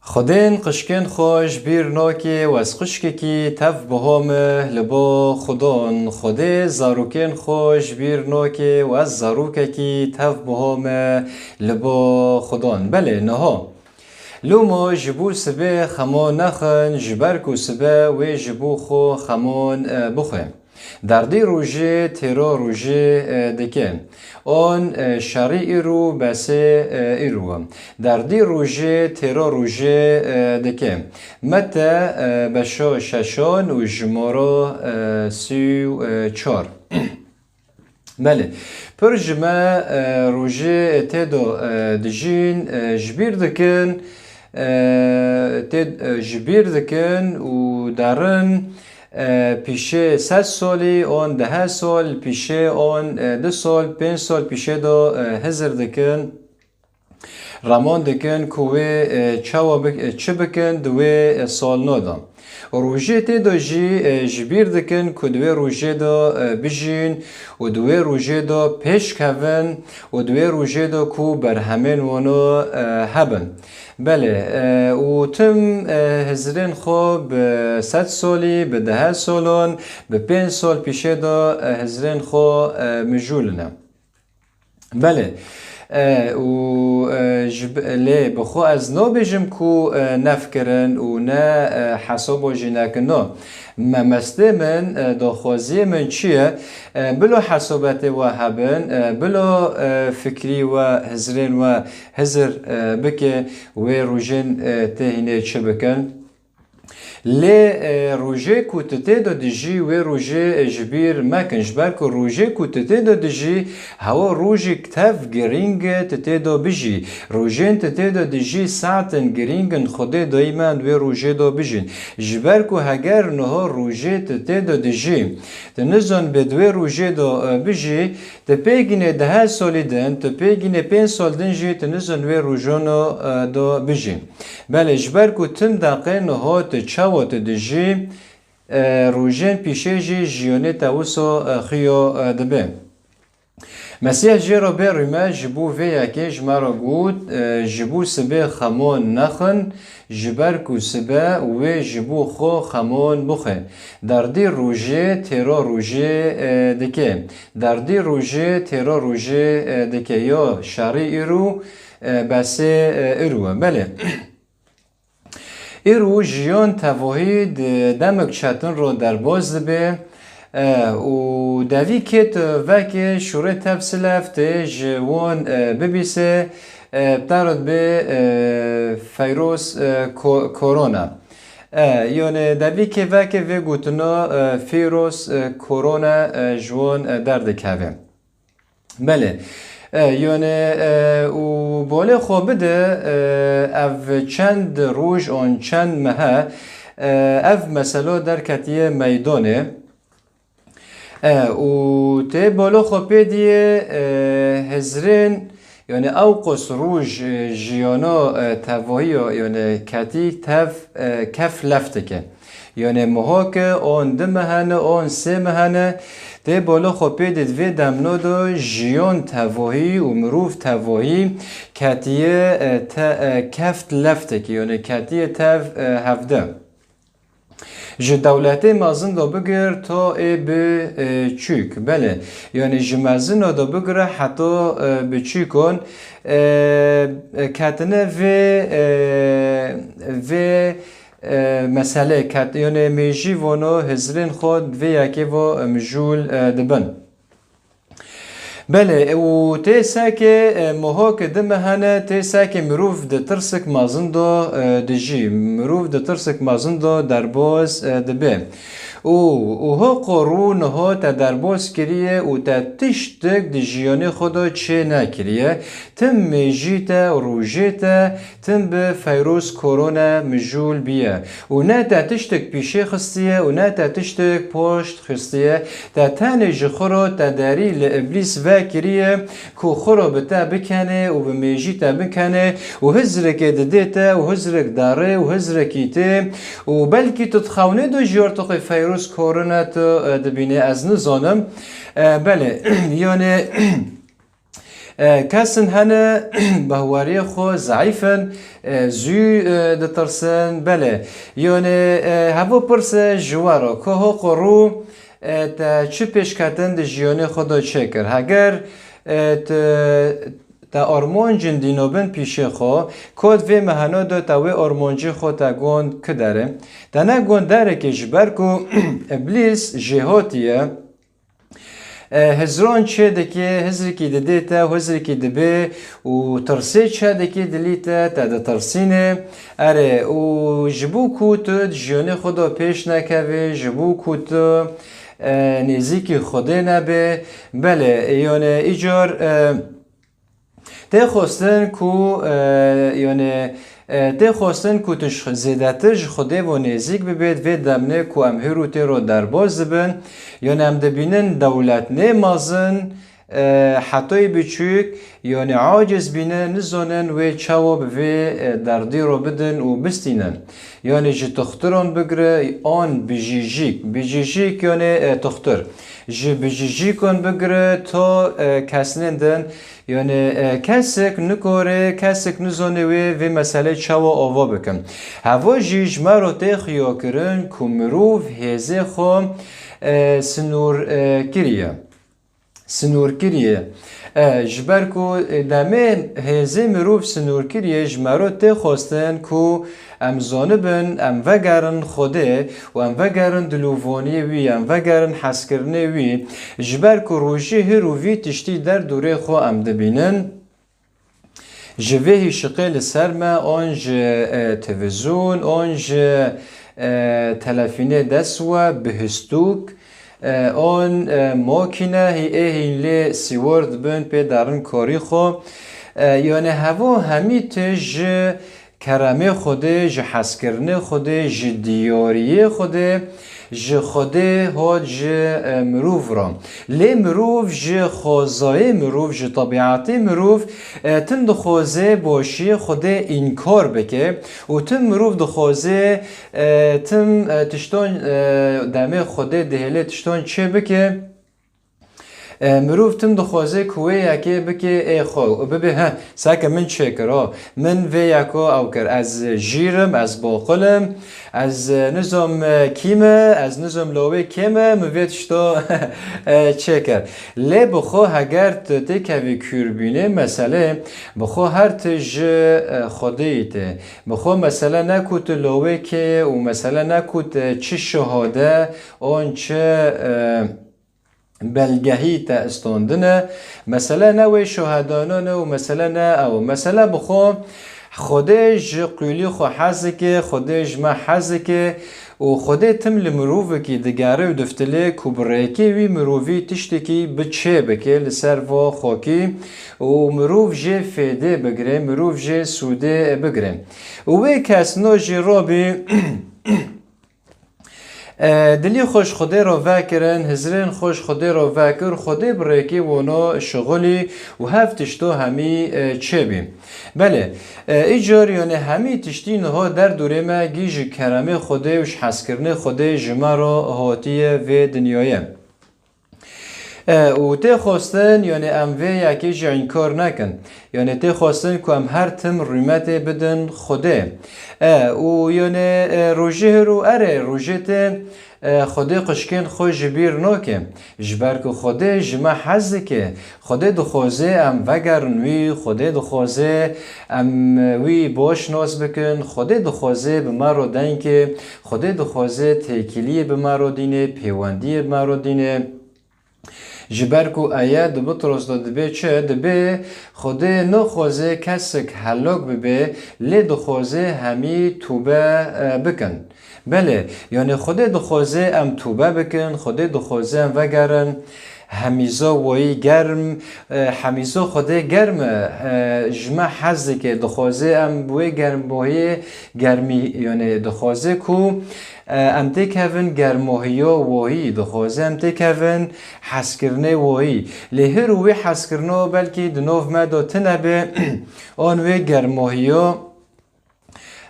خدين قشكن خوش بير ناكي واس خشككي تف بهامه لبا خدان خدي زاروكين خوش بير ناكي واس زاروككي تف بهامه لبا خدان بله نها لوما جبو سبه خمان نخن جبرکو سبه و جبو خو خمان بخه در دی روژه تیرا روژه دکن آن شری ایرو بسه ایرو در دی روژه تیرا روژه دکن متى بشا ششان و جمارا 34 بله پرجمه روژه تیدا دجین جبیر دکن جبیر دکن و درن پیشه 100 سالی آن 10 سال پیشه آن 2 سال 5 سال پیشه دا هزر دکن رمان دکن کوه چه بکن دوی سال نادم روژه تی دا جبیر دکن که دوی روژه دا بجین و دوی روژه دا پیش کون و دوی روژه دا که بر همین وانا هبن بله و تم هزرین خوب 100 سالی به 10 سالان به 5 سال پیشه دا هزرین خوب مجولنه بله و لی بخو از نا بجم کو نفکرن و نه حساب و جنکن نا مسته من داخوازی من چیه بلا حسابت و هبن بلا فکری و هزرین و هزر بکه و روژن تهینه چه بکن لی روژه کو تته دا دجی و روژه جبیر مکن جبر که روژه کو تته دا دجی هوا روژه کتف گرینگ تته دا بجی روژه تته دا دجی ساعتن گرینگن خوده دایمند و روژه دا بجین جبر که هگر نها روژه تته دا دجی تنزان بدوی روژه دا بجی تپیگینه 10 سالی دن تپیگینه 5 سال دن جی تنزان و روژه دا بجی بله جبر که تم دقیق نها تچه و تدجی روژن پیشه جی جیانه تاوسا خیا دبه مسیح جی را به ریمه جبو وی اکی جمارا گود جبو سبه خمان نخن جبرکو سبه و جبو خو خمان بخه در دی روژه تیرا روژه دکه در دی روژه تیرا روژه دکه یا شری ایرو بسه ایروه بله ایرو جیان تواهید دمک چتن رو در باز دبه و دوی کت وکه شوره تفصیل افته جوان ببیسه بترد به فیروس کرونا یعنی دوی که وکه و گوتنا فیروس کرونا جوان درد که بله یعنی و باله خواب بده او چند روز آن چند ماه او مثلا در کتیه میدانه و ته بالا خواب دیه هزرین یعنی او قص روز جیانا تواهی یعنی کتی کف لفته که یعنی مها که آن 2 مهنه آن 3 مهنه ده بالا خوبه دید و دمنا دا جیان تواهی و مروف تواهی کتیه کفت لفته که یعنی کتیه تف هفته جه دولت مازن دا بگر تا به چوک بله یعنی جه مازن دا بگره حتی به چوکان کتنه و مسئله کت یعنی میجی وانا هزرین خود و یکی و مجول دبن بله و تیسا که مها که دمه هنه تیسا که مروف ده ترسک مازن دا دجی مروف ده ترسک مازن دا در باز دبه او ها قرون ها تا در باز کریه و تا تشتک دی جیانی خدا چه نکریه تم میجی تا روژه تا تم به فیروس کرونا مجول بیه و نه تا تشتک پیشه خستیه و نه تا تشتک پشت خستیه تا تنج خورا تا داری لابلیس و کریه که خورا بتا بکنه و به میجی تا بکنه و هزرک ددیتا و هزرک داره و هزرکیته و بلکی تتخونه دو جارتقی فیروس کرونا تو دبینه از نزانم بله یعنی کسن هنه بهواری خو ضعیفن زوی دترسن بله یعنی هوا پرس جوارا که ها قرو تا چه پیش کتن ده جیانه خدا چه کر اگر تا آرمانجن دینوبن پیش خو کد و مهنا دا تا و آرمانجی خو تا گوند که داره تا نه گوند داره که جبر کو ابلیس جهاتیه هزران چه دکی هزری کی دیتا و هزری کی دبی و ترسی چه دکی دلیتا تا د ترسینه اره و جبو کوت جیانه خدا پیش نکوی جبو کوت نزیکی خدا نبه بله یعنی ایجار ته خواستن کو یعنی ته خواستن کو تش زیادتر خدا و نزیک ببید و دمنه کو ام هروته رو در باز بن یعنی ام دبینن دولت نمازن حتی بچوک یعنی عاجز بینن نزانن و چواب و دردی رو بدن و بستینن یعنی جه تختران بگره آن بجیجیک یعنی تختر جه بجیجیکان بگره تا کسنندن یعنی کسک نکاره کسک نزانه و مسئله چوا آوا بکن هوا جیج مرو تخیا کرن که مروف هزه خو سنور کریه جبر کو دمه هزه مروف سنور کریه جمرو ته خواستن کو ام زانبن ام وگرن خوده و ام وگرن دلووانی وی ام وگرن حسکرنه وی جبر کو روژه هروی تشتی در دوره خو ام دبینن جوهی شقیل سرما آنج تلویزیون آنج تلفینه دسوه بهستوک آن ماکینه هی لی سیورد بند پی درن کاری خو یعنی هوا همی تج کرمه خوده ج حسکرنه خوده ج دیاریه خوده ج خوده ها ج مروف را لی مروف ج خوزای مروف ج طبیعتی مروف تن دخوزه باشی خوده انکار بکه و تن مروف دخوزه تم تشتان دمه خوده دهله تشتان چه بکه مروف تم دخوازه کوه یکی بکی ای خو ببی ها ساکه من چه کرا من وی یکو او کر از جیرم از باقلم از نظام کیمه از نظام لاوه کیمه مویدشتا چه کر لی بخو هگر تکوی کربینه مسئله بخو هر تج خوده ایته بخو مثلا نکوت لاوه که و مثلا نکوت چه شهاده آن چه بلگهی تا استاندنه مثلا نوی شهدانانه و مثلا نه او مثلا بخو خودش قیلی خو حزکه خودش ما حزکه و خودی تم لمروفه کی دگاره و دفتله کبرکی وی مروفی تشتکی بچه بکه لسر و خاکی و مروف جه فیده بگره مروف جه سوده بگره و وی کس نو جه رابی دلی خوش خدا را وکرن هزرین خوش خدا را وکر خدا برکی ونا شغلی و هفتش تو همی چه بیم بله ایجار یعنی همی تشتی نها در دوره ما گیج کرمه خدا وش حس کرنه خدا جمع را هاتیه و دنیایه و تی خواستن یعنی ام وی یکی جا انکار نکن یعنی تی خواستن که ام هر تم ریمت بدن خوده و یعنی روژه رو اره روژه تی خوده قشکن خوش جبیر ناکه جبر که خوده جمع حزه که خوده دخوازه ام وگرن وی خوده دخوازه ام وی باش ناز بکن خوده دخوازه به مرا دن که خوده دخوازه تیکیلی به مرا دینه پیوندی به مرا دینه جبر کو آیه دو بطرس داده چه دبه خوده نخوازه کسک هلاک ببه لی دخوازه همی توبه بکن بله یعنی خوده دخوازه ام توبه بکن خوده دخوازه ام وگرن همیزا وایی گرم همیزا خوده گرم جمع حزه که دخوازه ام بوی گرم بوی گرمی یعنی دخوازه کو ام تکهون گرماهیا وایی دخوازه ام تکهون حسکرنه وایی لهر وی حسکرنه بلکه دنوف مدا تنبه آن وی گرماهیا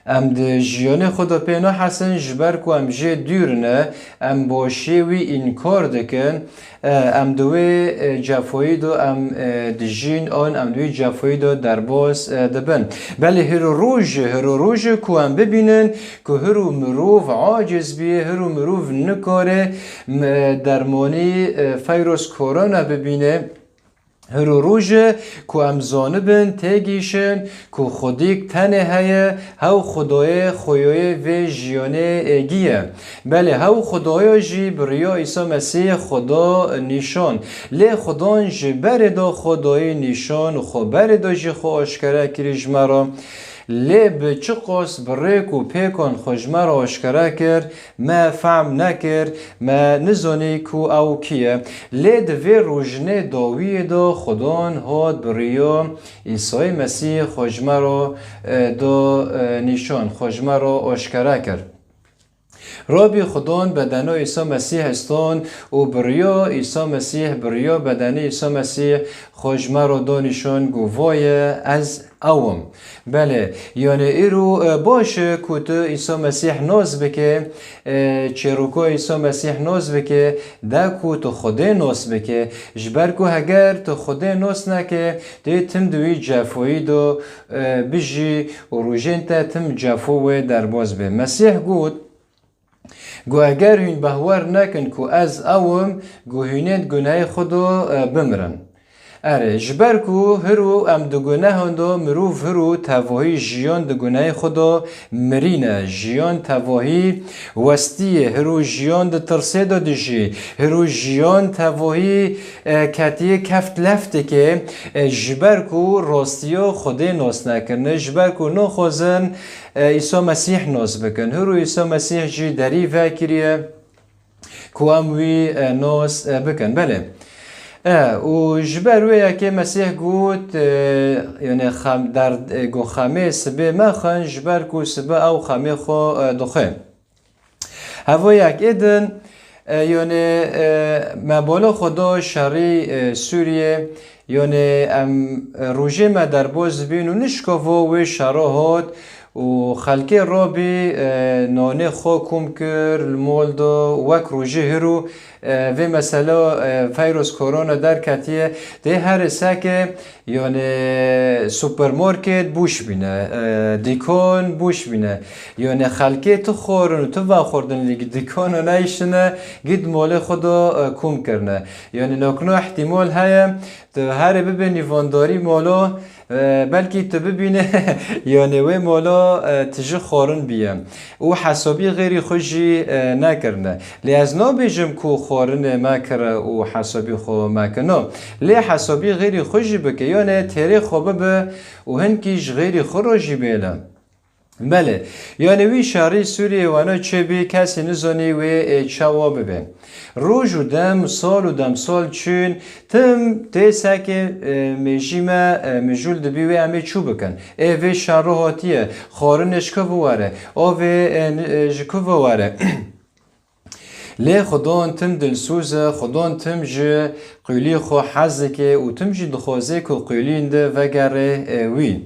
ام ده جیان خدا پینا حسن جبر کو ام جه دور نه ام باشی وی انکار دکن ام دوی جفایی دو ام دجین آن ام دوی جفایی دو درباس دبن بله هر روز کو ام ببینن که هرو مروف عاجز بیه هرو مروف نکاره درمانی فیروس کرونا ببینه هر روز کو ام زانبن تگیشن کو خودیک تنه هیه هاو خدای خویای و جیانه اگیه بله هاو خدای جی بریا عیسی مسیح خدا نشان لی خدا جبر دا خدای نشان و خبر دا جی خو آشکره کریج مرا لی به چه قاس بریک و پیکان خوشمه را آشکره کرد ما فهم نکرد ما نزانی کو او کیه لی دوی روژنه داوی دا خدان هاد بریا عیسی مسیح خوشمه را دا نشان خوشمه را آشکره کرد رابی خدان بدن عیسی مسیح استان و بریا عیسی مسیح بریا بدن عیسی مسیح خوشمه را دانشان گوای از اوم بله یعنی ایرو باشه که تو عیسی مسیح ناز بکه چروکو عیسی مسیح ناز بکه ده که تو خدا ناز بکه جبر که اگر تو خدا ناز نکه ده تم دوی جفایی دو بجی و روژین تا تم جفوی در باز به مسیح گود گو اگر هین بهور نکن که از اوم گو هینید گناه خودو بمرن اره جبر کو هرو ام دو گناه هندو مروف هرو تواهی جیان دو گناه خدا مرینه جیان تواهی وستیه هرو جیان دو ترسه دو دجی هرو جیان تواهی کتیه کفت لفته که جبر کو راستیا خدا ناس نکنه جبر کو نو خوزن عیسی مسیح ناس بکن هرو عیسی مسیح جی دری وکریه کو اموی ناس بکن بله و جبروی که مسیح گوت یعنی در گو خامه سبه ما خان جبر کو سبه او خامه خو دخه هوا یک ایدن یعنی مبالا خدا شری سوریه یعنی روژه ما در باز بین و نشکاوا و شراحات و خلقی رابی نانه خو کم کر المول دو وک روژه هرو و مثلا فیروس کرونا در کتیه ده هر سکه یعنی سوپرمارکت بوش بینه دیکان بوش بینه یعنی خلقی تو خورن و تو و خوردن لیگ دیکان و نیشنه گید مال خدا کم کرنه یعنی نکنه احتمال هیا تو هر ببینی وانداری مالا بلکه تو ببینه یعنی و مالا تجه خورن بیه او حسابی غیری خوشی نکرنه لی از نابیجم کو خورن مکره و حسابی خو مکنه لی حسابی غیری خوشی بکه یعنی تیره خوبه به و هنکیش غیری خروجی بیله بله یعنی وی شهری سوریه وانا چه بی کسی نزانی و چوا ببین روز و دم سال چون تم تیسا که مجیمه مجول دبیوی همه چو بکن وی شهر هاتیه خارنش که بواره آوی جکو بواره لی خدان تم دلسوزه خدان تم جه قیلی خو حزه که و تم جه دخوازه که قیلینده وگره وی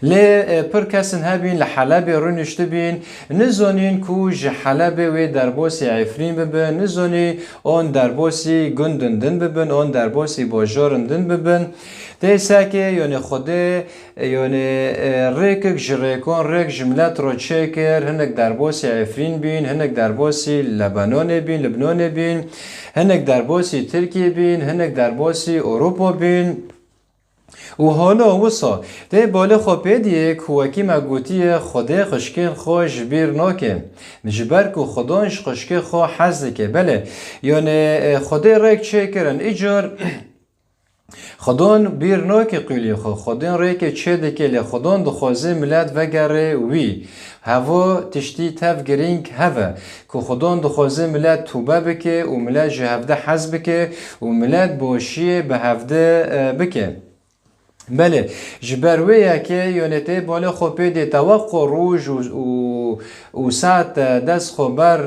لی پر کسن هبین لحلب رونشته بین نزانین کو جه حلب و درباسی عفرین ببن نزانی آن درباسی گندندن ببن آن درباسی باجارندن ببن دیسا که یعنی خوده یعنی ریکک جریکان ریک جملت را چه کر هنک درباسی عفرین بین هنک درباسی لبنان بین هنک درباسی ترکیه بین هنک درباسی اروپا بین و حالا وسا ده بالا خوابیدیه کوکی مگوتی خدا خشکه خوش بیر ناکه جبر کو خداش خشکه خو حزده که بله یعنی خدا ریک چه کرن ایجار خدان بیر ناکه قیلی خو خدان ریک چه دکه لی خدان دخوازه ملت وگره وی هوا تشتی تف گرینگ هوا که خدان دخوازه ملت توبه بکه و ملت جهفده حز بکه و ملت باشیه به هفده بکه بله جبرویه که یونته بالا خوبه دی توقع روز و ساعت دست خبر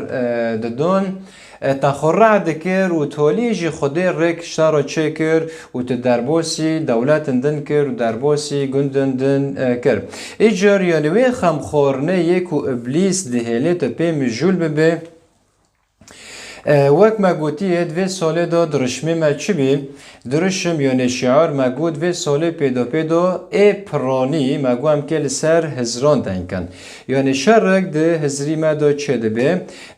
دادن تخرع دکر و تولیجی خودی رک شتارا چه کر و تدربوسی دولت دن کر و دربوسی گندن دن کر ایجار یعنی خمخورنه یک و ابلیس دهیله تپی مجول ببه وقت ما گوتیه دوی ساله دا درشمی ما چی بی؟ درشم یعنی شعار ما گوت دوی ساله پیدا ای پرانی ما گو هم که لسر هزران دنکن یعنی شرک ده هزری ما دا چه ده بی؟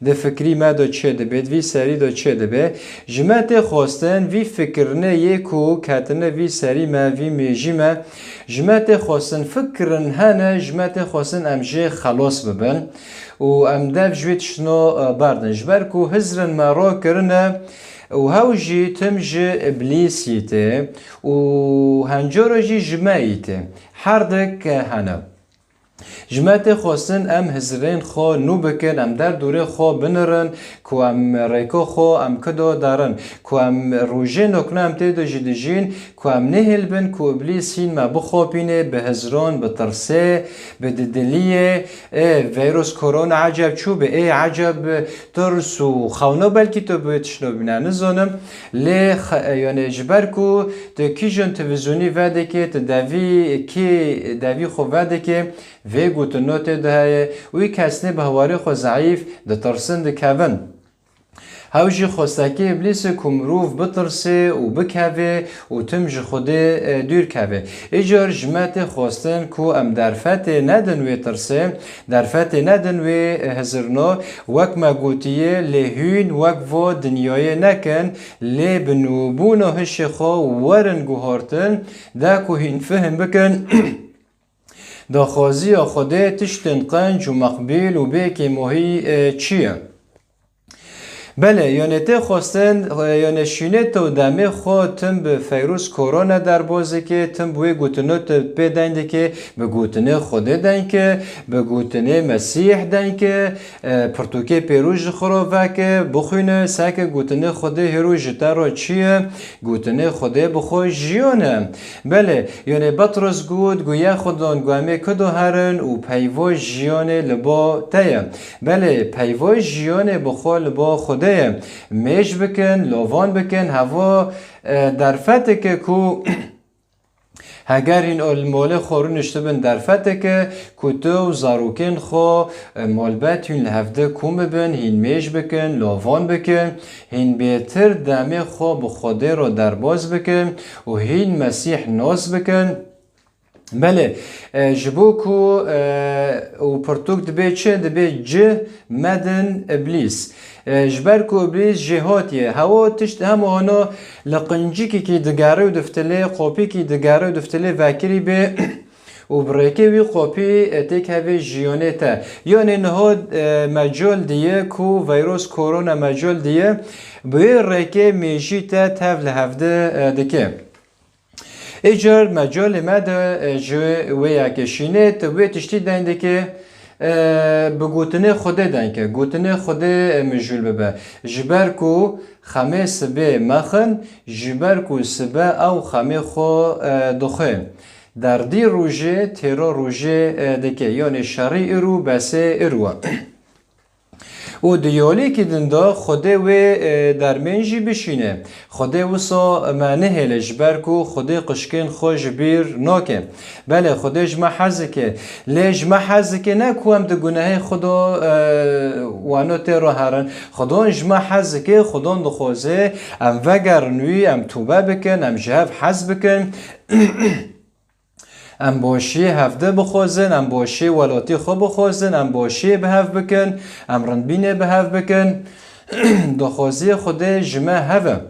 ده فکری ما دا چه ده بی؟ دوی سری دا چه ده بی؟ جمعت خواستن وی فکرنه یکو کتنه وی سری ما وی میجی ما جمعت خواستن فکرن هنه جمعت خواستن امجه خلاص ببن و ام دف جویت شنو باردن جبر کو هزرن ما را کرنه و هاوجی تمجه ابلیسیته و هنجارا جی جمعیته هر دک هنه جمعت خواستن ام هزرین خو نو بکن ام در دوره خو بنرن کو ام ریکو خو ام کدو دارن کو ام روژه نکنه ام تیدو جدیجین کو ام نهل بن کو ابلیسین ما بخوپینه به هزران به ترسه به دلیه ویروس کرونا عجب چو به ای عجب ترس و خونه بلکی تو به تشنو بینه نزانم لی یعنی جبر کو تو کیجن تلویزیونی وده که دوی خو وده که وی گوتنوت ده وی کسنی به هواری خو ضعیف ده ترسن ده کون هاوجی خواستکی ابلیس کمروف بترسه و بکوه و تمج خوده دور کوه ایجار جمعت خواستن کو ام درفت ندن وی ترسه درفت ندن وی هزرنا وک ما گوتیه لهون وک و دنیای نکن لی بنوبون هش خو ورن گوهارتن ده که هین فهم بکن دا خوازی خوده تشتن قنج و مقبیل و بیکی موهی چیه؟ بله یعنی تی خواستن یعنی شینه تو دمه خود تم به فیروس کرونا در بازه که تم بوی گوتنه پی دنده که به گوتنه خوده دن که به گوتنه مسیح دن که پرتوکه پیروژ خورا که بخوینه سک گوتنه خوده هرو جتا را چیه گوتنه خوده بخوی جیانه بله یعنی بطرس گود گویا خودان گوامه کدو هرن و پیوا جیانه لبا تیه بله پیوا جیانه بخوا لبا خوده میش بکن لوان بکن هوا در فته که کو اگر این المال خورو نشته بن در فته که کتو زاروکن خو مالبت هین لحفده کوم بن هین میش بکن لوان بکن هین بیتر دمه خو بخوده رو در باز بکن و هین مسیح ناز بکن بله جبو کو و پرتوک دبی چه دبی جه مدن ابلیس جبر کو ابلیس جهاتیه هوا تشت هم آنها لقنجی که دگاره و دفتله قاپی که دگاره و دفتله وکری به و برکه وی قاپی تک هوی جیانه تا یعنی نهاد مجال دیه کو ویروس کرونا مجال دیه به رکه میشی تا تفل هفته دکه ایجار مجال مده جو ویا کشینه تو به تشتی دنده که به گوتنه خوده دن که گوتنه خوده مجول ببه جبر کو خمه سبه مخن جبر کو سبه او خمه خو دخه در دی روژه تیرا روژه دکه یعنی شری ارو بسه ارو و دیالی که دندا خوده و در منجی بشینه خوده و سا معنی هلش برکو خوده قشکن خوش بیر ناکه بله خوده جمع حزه که لی جمع حزه که نکو هم ده گناه خدا وانو تیرا هرن خدا جمع حزه که خدا دخوازه ام وگرنوی ام توبه بکن ام جهف حز بکن ام باشی هفته بخوازن ام باشی ولاتی خوب بخوازن ام باشی به هف بکن ام رنبینه به هف بکن دخوازی خوده جمع هفه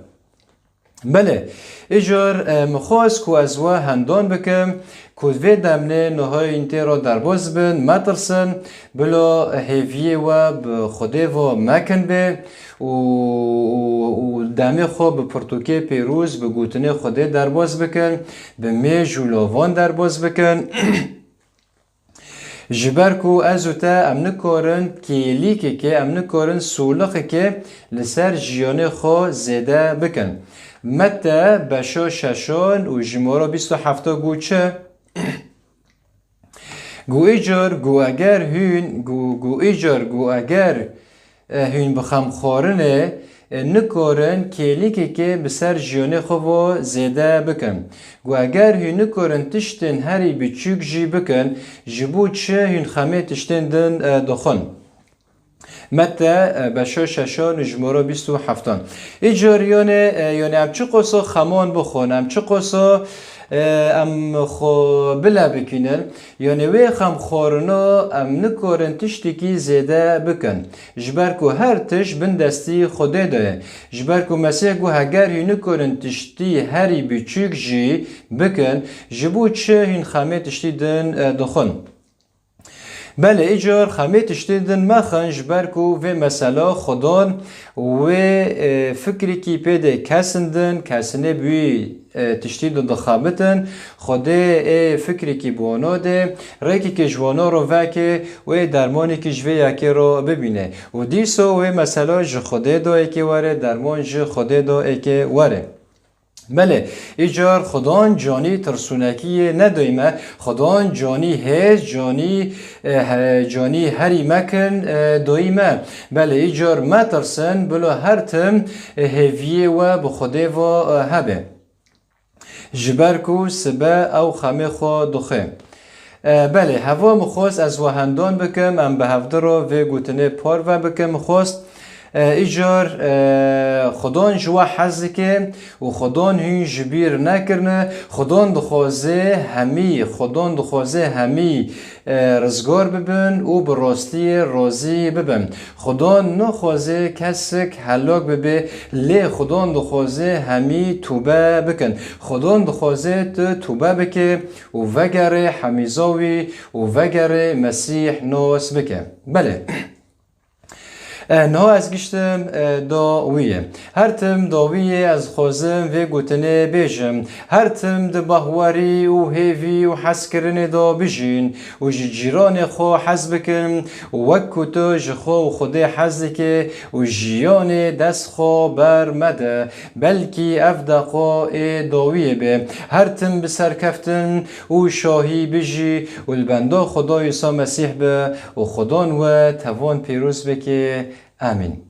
بله ایجار مخواست که از و هندان بکم کدوی دمنه نهای اینتی را در باز بن مترسن بلا هیویه و خوده و مکن به و دمه خواه به پرتوکه پیروز به گوتنه خوده در باز بکن به می جولاوان در باز بکن جبر کو ازو تا ام نکارن کلیکی که ام نکارن سولخی که لسر جیانه خواه زیده بکن متا بشا ششان و جمارا 27 گو چه؟ گو ایجار گو اگر هون گو ایجار گو اگر هین بخم خورنه نکورن کلیکی که بسر جیانه خو زیده بکن گو اگر هین نکورن تشتن هری بچوک جی بکن جبو چه هین خمه تشتن دن دخون متى بشو ششا نجمرو 27 ایجار یعنی ام چه قصا خمان بخون ام چه قصا ام خو بلا بکنن یعنی وی خم خورنا ام نکورن تشتی کی زیده بکن جبر کو هر تش بن دستی خوده ده جبر کو مسیح گو هگر هی نکورن تشتی هری بچوک جی بکن جبو چه هین خمه تشتی دن دخون بله ایجار خمه تشتیدن مخن جبرکو و مثلا خدان و فکری کی پیده کسندن کسنه بوی تشتیدن دخابتن خوده فکری کی بوانا ده ریکی که جوانا رو وکه و درمانی که جوه یکی رو ببینه و دیسو و مثلا ج خوده دا ایکی وره درمان ج خوده دا ایکی وره بله ایجار خدان جانی ترسونکی ندایمه خدان جانی هیز جانی هری مکن دایمه بله ایجار ما ترسن بلا هر تم هیویه و بخوده و هبه جبرکو سبه او خمه خو دخه بله هوا مخواست از وهندان بکم ام به هفته رو و گوتنه پار و بکم خواست ایجار خدان جوا حزی که و خدان هین جبیر نکرنه خدان دخوازه همی رزگار ببن و براستی راضی ببن خدان نخوازه کسک هلاک ببه لی خدان دخوازه همی توبه بکن خدان دخوازه توبه بکه و وگره حمیزاوی و وگره مسیح ناس بکه بله نه از گشتم داویه هر تم داویه از خوازم و گوتنه بیجم هر تم دبهواری و هیوی و حس کرنه دا بجین و جیران خو حز بکن وکو تو جخو و خوده حز که و جیان دست خو بر مده بلکی افدقا داویه به هر تم بسر کفتن و شاهی بجی و البندا خدا عیسی مسیح به و خدان و توان پیروز بکه آمین